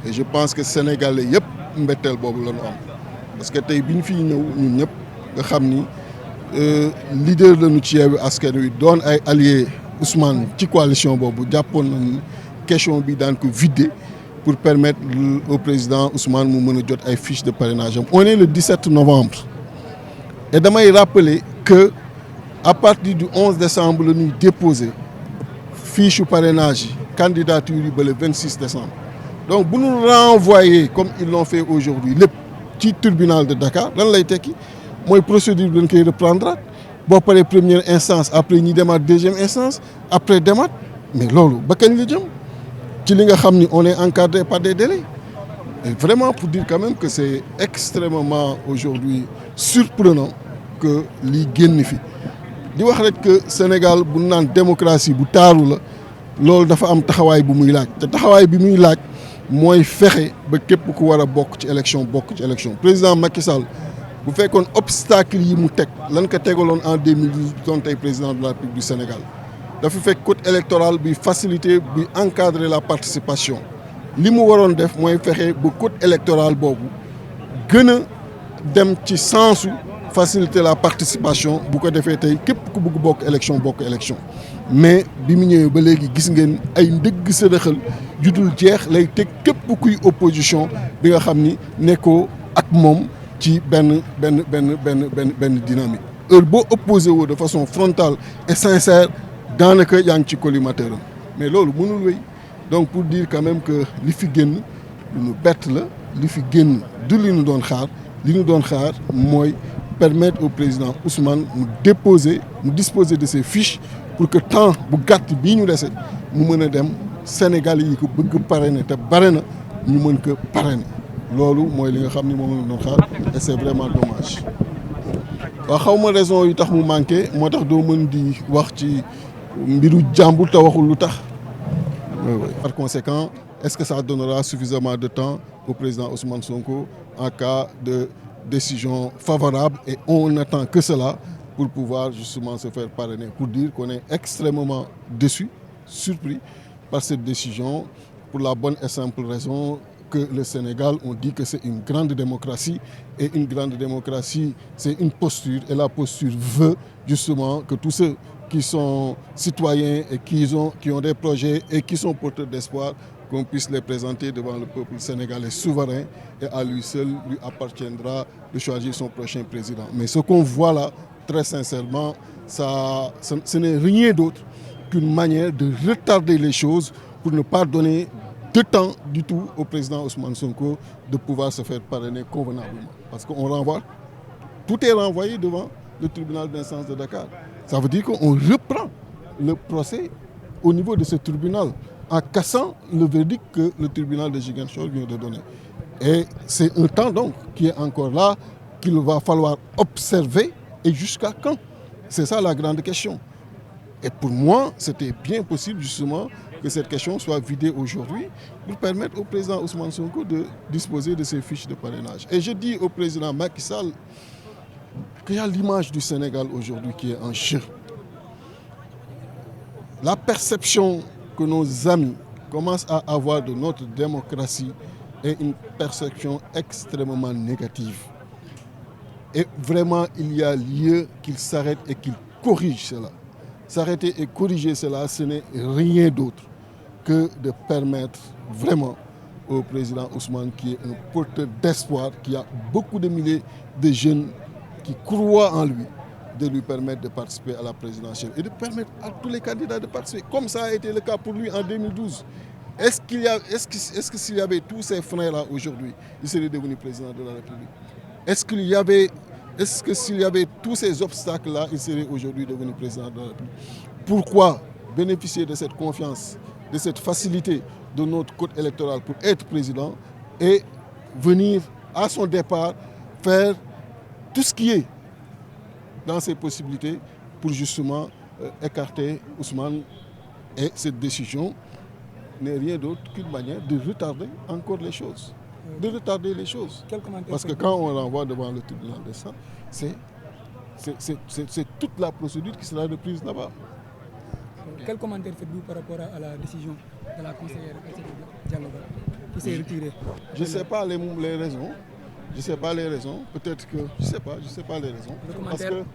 et je pense que sénégalais yëpp mbetteel boobu la ñu am parce que tey bi ñu fiy ñëw ñun ñëpp nga xam ni leader lañu ci Yewwi Askan Wi doon ay alliés Ousmane ci coalition boobu jàppoon nañu question bi daan ko vider pour permettre au président Ousmane mu mën a jot ay fiches de parrainage am. On est le 17 novembre et damay rappeler que à partir du 11 décembre la ñuy déposer fiche parrainage yi candidature yi ba le 26 décembre donc bu ñu renvoyer comme ils l'ont fait aujourd'hui lépp ci tribunal de Dakar lan lay tekki mooy procédure bi dañ koy reprendre boo paree première instance après ñi demaat deuxième instance après demaat mais loolu ba kañ la jëm ci li nga xam ni on est encadré par des délais et vraiment pour dire quand même que c'est extrêmement aujourd'hui surprenant que lii génn fi di wax rek que Sénégal bu naan démocratie bu taaru la loolu dafa am taxawaay bu muy laaj te taxawaay bi muy laaj mooy fexe ba képp ku war a bokk ci élection président Macky Sall bu fekkoon obstacle yi mu teg lan ko tegaloon en 2012 doon tey président de la République du Sénégal dafa fekk code électoral bi faciliter bi encadrer la participation li mu waroon def mooy fexe ba code électoral boobu gën a dem ci sensu faciliter la participation bu ko defee tey képp ku bëgg bokk élection mais bi mu ñëwee ba léegi gis ngeen ay ndëgg sërëxal judul jeex lay teg képp kuy opposition bi nga xam ni nekkoo ak moom ci benn dynamique heure boo opposé woo de façon frontale et sincère daanaka yaa ngi ci collimateur am mais loolu mënul wéy donc pour dire quand même que li fi génn lu ñu bett la li fi génn du li ñu doon xaar mooy permettre au président Ousmane mu disposer de ses fiches pour que temps bu gàtt bii ñu dese mu mën a dem Sénégal yi ko bëgg parrainer te bare na ñu mën ko parrainer loolu mooy li nga xam ni moom la doon xaar et c'est vraiment dommage. waaw xaw ma raison yi tax mu manqué moo tax doo mën di wax ci mbiru jàmbur te waxul lu tax. Par conséquent, est-ce que ça donnera suffisamment de temps au président Ousmane Sonko en cas de décision favorable et on n'attend que cela pour pouvoir justement se faire parrainer, pour dire qu'on est extrêmement déçu, surpris par cette décision pour la bonne et simple raison que le Sénégal, on dit que c'est une grande démocratie et une grande démocratie, c'est une posture et la posture veut justement que tous ceux qui sont citoyens et qui ont des projets et qui sont porteurs d'espoir, qu'on puisse les présenter devant le peuple sénégalais souverain et à lui seul lui appartiendra de choisir son prochain président. Mais ce qu'on voit là, très sincèrement, ce n'est rien d'autre qu'une manière de retarder les choses pour ne pas donner de temps du tout au président Ousmane Sonko de pouvoir se faire parrainer convenablement. Parce qu'on renvoie, tout est renvoyé devant le tribunal d'instance de Dakar. Ça veut dire qu'on reprend le procès au niveau de ce tribunal en cassant le verdict que le tribunal de Ziguinchor vient de donner. Et c'est un temps donc qui est encore là, qu'il va falloir observer et jusqu'à quand? C'est ça la grande question. Et pour moi, c'était bien possible justement que cette question soit vidée aujourd'hui pour permettre au président Ousmane Sonko de disposer de ses fiches de parrainage. Et je dis au président Macky Sall qu'il y a l'image du Sénégal aujourd'hui qui est en jeu. La perception que nos amis commencent à avoir de notre démocratie est une perception extrêmement négative. Et vraiment, il y a lieu qu'ils s'arrêtent et qu'ils corrigent cela. S'arrêter et corriger cela, ce n'est rien d'autre que de permettre vraiment au président Ousmane, qui est un porteur d'espoir, qui a beaucoup de milliers de jeunes qui croient en lui, de lui permettre de participer à la présidentielle et de permettre à tous les candidats de participer, comme ça a été le cas pour lui en 2012. Est-ce que s'il y avait tous ces freins-là aujourd'hui, il serait devenu président de la République? Est-ce que s'il y avait tous ces obstacles-là, il serait aujourd'hui devenu président de la République? Pourquoi bénéficier de cette confiance, de cette facilité de notre code électoral pour être président et venir à son départ faire tout ce qui est dans ses possibilités pour justement écarter Ousmane? Et cette décision n'est rien d'autre qu'une manière de retarder encore les choses. Parce que quand on renvoie devant le tribunal de ça, c'est toute la procédure qui sera reprise là-bas. Quel commentaire faites-vous par rapport à la décision de la conseillère Diallo? qui s'est retiré. Je ne sais pas les raisons. Je sais pas les raisons. Peut-être que je sais pas les raisons. Le Parce commentaire. que